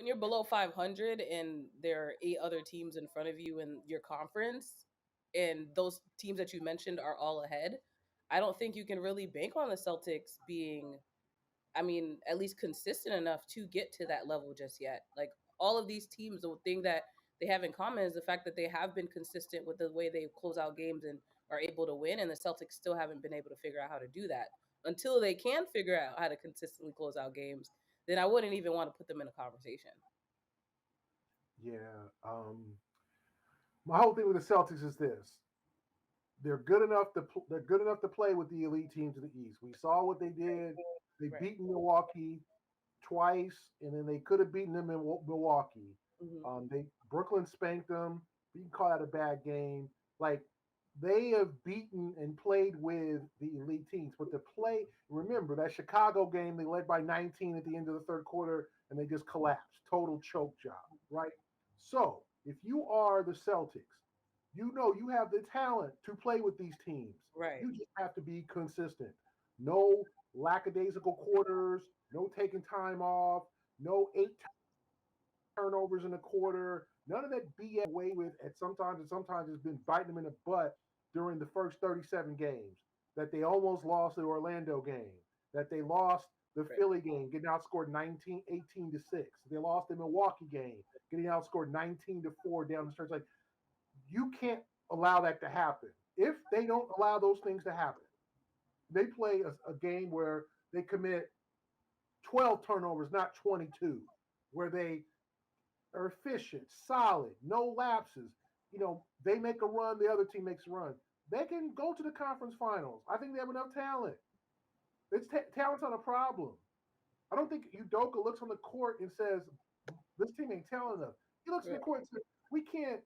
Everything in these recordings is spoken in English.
when you're below 500 and there are 8 other teams in front of you in your conference, and those teams that you mentioned are all ahead, I don't think you can really bank on the Celtics being, I mean, at least consistent enough to get to that level just yet. Like all of these teams, the thing that they have in common is the fact that they have been consistent with the way they close out games and are able to win, and the Celtics still haven't been able to figure out how to do that. Until they can figure out how to consistently close out games, then I wouldn't even want to put them in a conversation. Yeah. My whole thing with the Celtics is this: they're good enough to play with the elite teams of the East. We saw what they did. They Right. beat Milwaukee twice, and then they could have beaten them in Milwaukee. Mm-hmm. They Brooklyn spanked them. You can call that a bad game. Like they have beaten and played with the elite teams, but to play, remember that Chicago game, they led by 19 at the end of the third quarter, and they just collapsed. Total choke job, right? So if you are the Celtics, you know you have the talent to play with these teams. Right. You just have to be consistent. No lackadaisical quarters, no taking time off, no 8 turnovers in a quarter, none of that BS away with at sometimes, and sometimes it's been biting them in the butt during the first 37 games. That they almost lost the Orlando game, that they lost the Right. Philly game, getting outscored 18 to 6. They lost the Milwaukee game, getting outscored 19 to 4 down the stretch. Like you can't allow that to happen. If they don't allow those things to happen, they play a game where they commit 12 turnovers, not 22, where they are efficient, solid, no lapses. They make a run, the other team makes a run. They can go to the conference finals. I think they have enough talent. Talent's not a problem. I don't think Udoka looks on the court and says, this team ain't talented enough. He looks on the Right. court and says, we can't,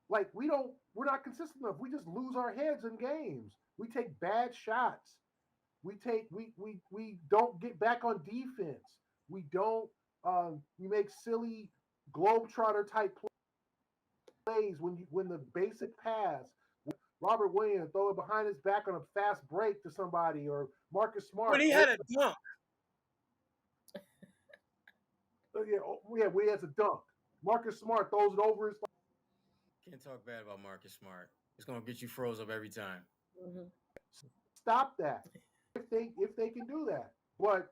we're not consistent enough. We just lose our heads in games. We take bad shots. We don't get back on defense. We make silly globetrotter type plays when the basic pass, Robert Williams throw it behind his back on a fast break to somebody, or Marcus When Smart. he had a dunk. Yeah, he has a dunk. Marcus Smart throws it over his. Can't talk bad about Marcus Smart. It's gonna get you froze up every time. Mm-hmm. Stop that if they can do that. But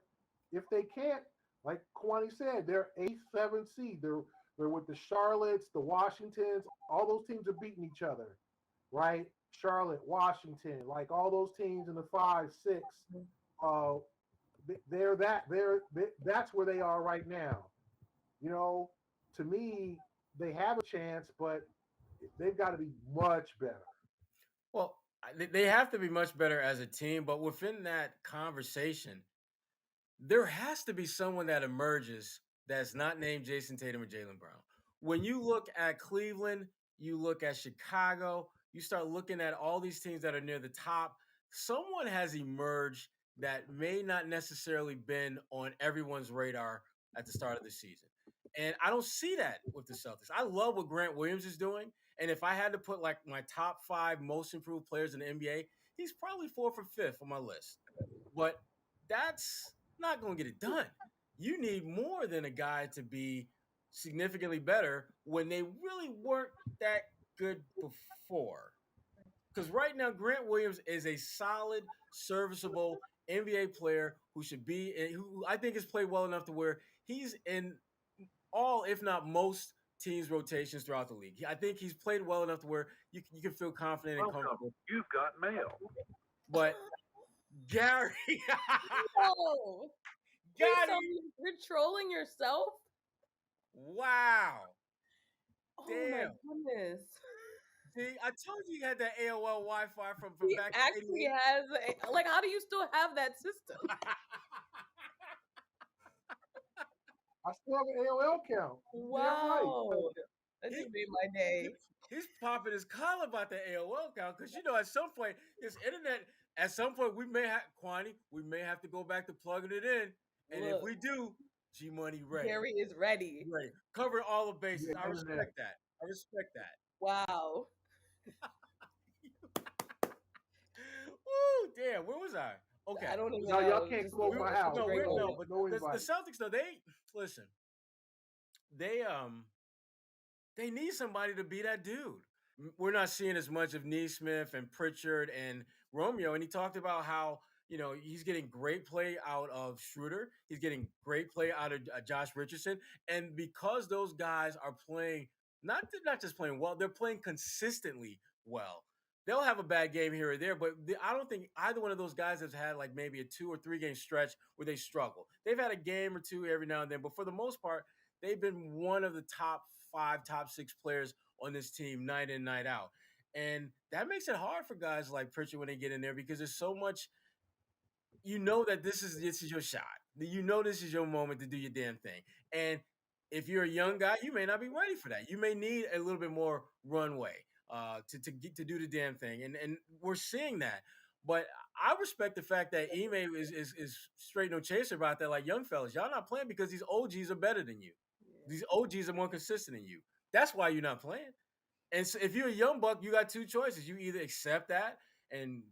if they can't, like Kwani said, they're 8th, 7th seed. They're with the Charlottes, the Washingtons. All those teams are beating each other, right? Charlotte, Washington, like all those teams in the 5, 6. Uh, that's where they are right now. To me, they have a chance, but they've got to be much better. Well, they have to be much better as a team, but within that conversation, there has to be someone that emerges that's not named Jason Tatum or Jaylen Brown. When you look at Cleveland, you look at Chicago, you start looking at all these teams that are near the top, someone has emerged that may not necessarily been on everyone's radar at the start of the season. And I don't see that with the Celtics. I love what Grant Williams is doing. And if I had to put like my top 5 most improved players in the NBA, he's probably 4th or 5th on my list. But that's not going to get it done. You need more than a guy to be significantly better when they really weren't that good before. Because right now, Grant Williams is a solid, serviceable NBA player who should be, who I think has played well enough to where he's in all, if not most, teams' rotations throughout the league. I think he's played well enough to where you can feel confident and comfortable. You've got mail. But Gary, No. Please tell Gary, me you're trolling yourself. wow, Oh my damn. goodness. See, I told you you had that AOL Wi-Fi from He back in actually '88. has like, how do you still have that system? I still have an AOL account. Wow. Right. That just made my day. He's popping his collar about the AOL account because at some point this internet. At some point we may have we may have to go back to plugging it in, and Look, if we do, G Money ready. Gary is ready. Right. Covering all the bases. Yeah, I respect that. I respect that. Wow. Woo, damn. Where was I? Okay. I don't even No, know. y'all can't come over my house. No, no but the Celtics though, they listen. they they need somebody to be that dude. We're not seeing as much of Neesmith and Pritchard and Romeo. And he talked about how, he's getting great play out of Schroeder. He's getting great play out of Josh Richardson. And because those guys are playing, not just playing well, they're playing consistently well. They'll have a bad game here or there, but I don't think either one of those guys has had like maybe a 2 or 3 game stretch where they struggle. They've had a game or two every now and then, but for the most part, they've been one of the top 5, top 6 players on this team night in, night out. And that makes it hard for guys like Pritchard when they get in there because there's so much, that this is your shot. This is your moment to do your damn thing. And if you're a young guy, you may not be ready for that. You may need a little bit more runway to do the damn thing. And we're seeing that. But I respect the fact that Ime is straight no chaser about that. Like, young fellas, y'all not playing because these OGs are better than you. Yeah. These OGs are more consistent than you. That's why you're not playing. And so if you're a young buck, you got 2 choices. You either accept that and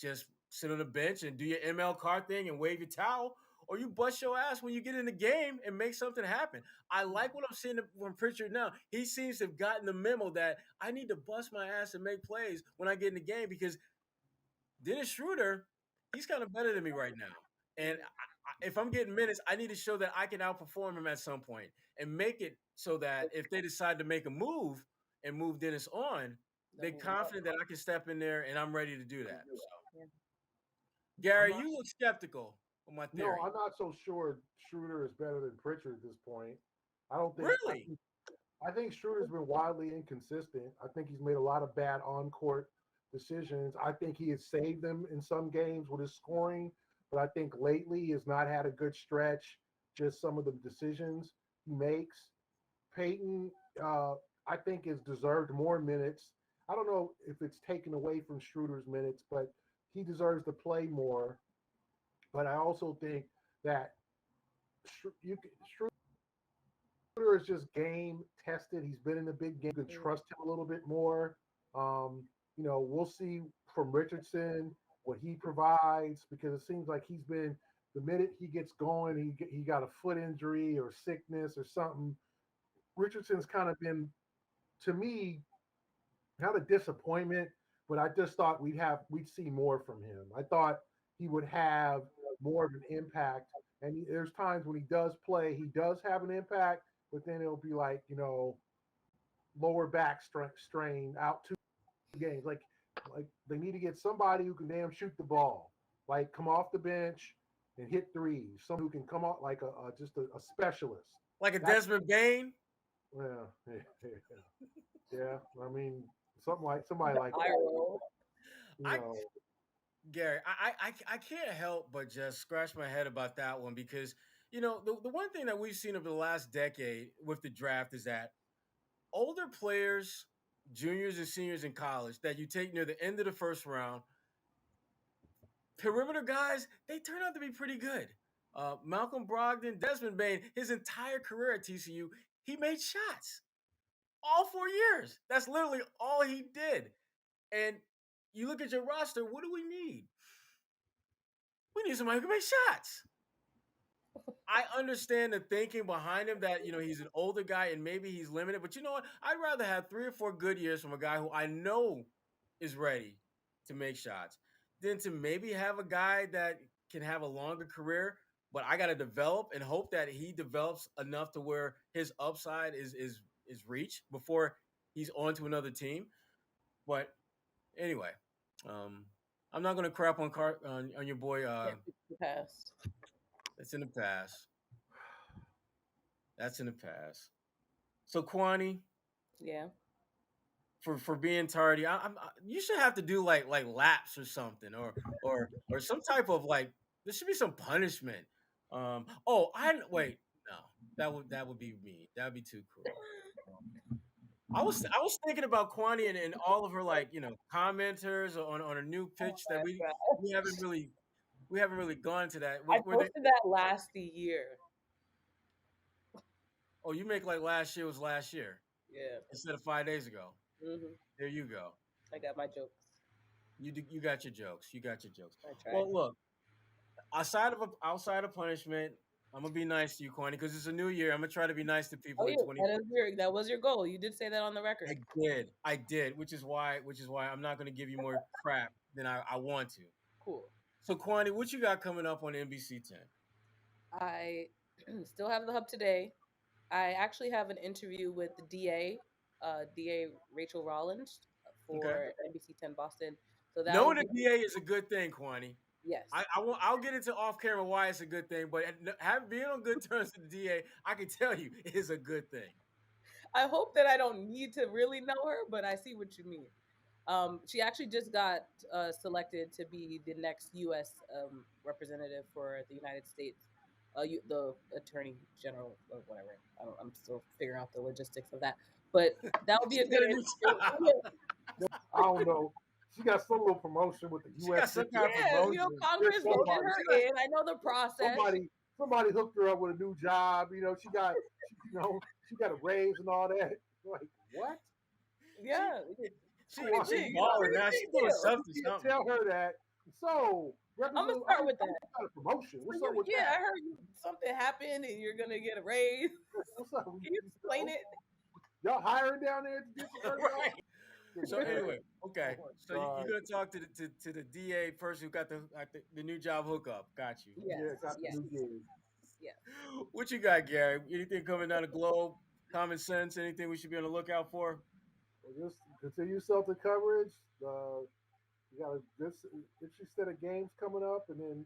just sit on the bench and do your ML card thing and wave your towel, or you bust your ass when you get in the game and make something happen. I like what I'm seeing from Pritchard now. He seems to have gotten the memo that I need to bust my ass and make plays when I get in the game because Dennis Schroeder, he's kind of better than me right now. And if I'm getting minutes, I need to show that I can outperform him at some point and make it so that if they decide to make a move and move Dennis on, they're confident that I can step in there and I'm ready to do that. So, Yeah. I'm Gary, not. you look skeptical of my No, theory. I'm not so sure Schroeder is better than Pritchard at this point. I don't think. Really? I think Schroeder's been wildly inconsistent. I think he's made a lot of bad on-court decisions. I think he has saved them in some games with his scoring, but I think lately he has not had a good stretch. Just some of the decisions he makes. Peyton, I think, has deserved more minutes. I don't know if it's taken away from Schroeder's minutes, but he deserves to play more. But I also think that Schroeder is just game tested. He's been in the big game. You can trust him a little bit more. We'll see from Richardson what he provides because it seems like he's been the minute he gets going, he got a foot injury or sickness or something. Richardson's kind of been, to me, not a disappointment, but I just thought we'd see more from him. I thought he would have more of an impact. And there's times when he does play, he does have an impact, but then it'll be like, lower back strain out 2 games. Like they need to get somebody who can damn shoot the ball, like come off the bench and hit threes. Someone who can come out like just a specialist. Like a That's Desmond Bain? yeah. Yeah. I mean, somebody like Eye that. roll. You I know, Gary, I can't help but just scratch my head about that one because the one thing that we've seen over the last decade with the draft is that older players, juniors and seniors in college that you take near the end of the first round, perimeter guys, they turn out to be pretty good. Malcolm Brogdon, Desmond Bain, his entire career at TCU, he made shots all 4 years. That's literally all he did. And you look at your roster, what do we need? We need somebody who can make shots. I understand the thinking behind him that he's an older guy and maybe he's limited, but you know what? I'd rather have 3 or 4 good years from a guy who I know is ready to make shots than to maybe have a guy that can have a longer career. But I got to develop and hope that he develops enough to where his upside is reached before he's on to another team. But anyway, um, I'm not going to crap on your boy. Can't fix the past. That's in the past. That's in the past. So Kwani, Yeah. for being tardy, you should have to do like laps or something, or some type of like there should be some punishment. I wait, no, that would be mean. That would be too cruel. I was thinking about Kwani and all of her like commenters on a new Oh pitch that my we god. haven't really gone to that. I Were they? posted that last year. Oh, you make like last year was last year Yeah. instead of 5 days ago. Hmm. There you go. I got my jokes. You got your jokes. You got your jokes. I tried. Well, look, outside of punishment, I'm gonna be nice to you, Kwani, because it's a new year. I'm gonna try to be nice to people Oh in yeah, 20. that was your goal. You did say that on the record. I did, which is why I'm not gonna give you more crap than I want to. Cool. So, Kwani, what you got coming up on NBC 10? I still have the hub today. I actually have an interview with the DA Rachel Rollins Okay. for NBC 10 Boston. So that will Knowing a be DA is a good thing, Kwani. yes. I'll get into off camera why it's a good thing, but being on good terms with the DA, I can tell you it is a good thing. I hope that I don't need to really know her, but I see what you mean. She actually just got selected to be the next U.S. Representative for the United States, the Attorney General or whatever. I'm still figuring out the logistics of that, but that would be a She's good got a new job. I don't know. She got some little promotion with the She U.S. got some kind of yeah, promotion. Congress There's voted somebody. her in. I know the process. Somebody hooked her up with a new job. She got a raise and all that. Like what? She Yeah, she pretty Come on, she's big. balling Pretty now. big She's doing deal. something, you something. tell her that. So, I'm gonna Representative, start with that. you got a promotion. So What's up with yeah, I that? heard something happened and you're gonna get a raise. What's up? Can you explain it? Y'all hiring down there at the district attorney Right. office? So anyway, okay. Oh my So God. you're gonna talk to the DA person who got the new job hookup. Got you. Yes, Yeah, got the yes, new gig. yes. What you got, Gary? Anything coming down the globe? Common sense? Anything we should be on the lookout for? Well, just continue Celtic coverage. You got a this interesting set of games coming up, and then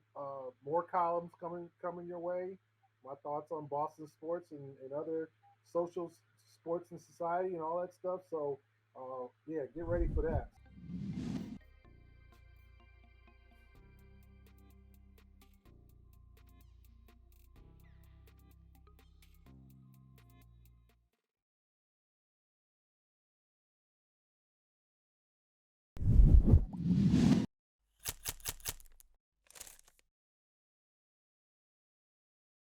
more columns coming your way. My thoughts on Boston sports and other social sports and society and all that stuff. So yeah, get ready for that.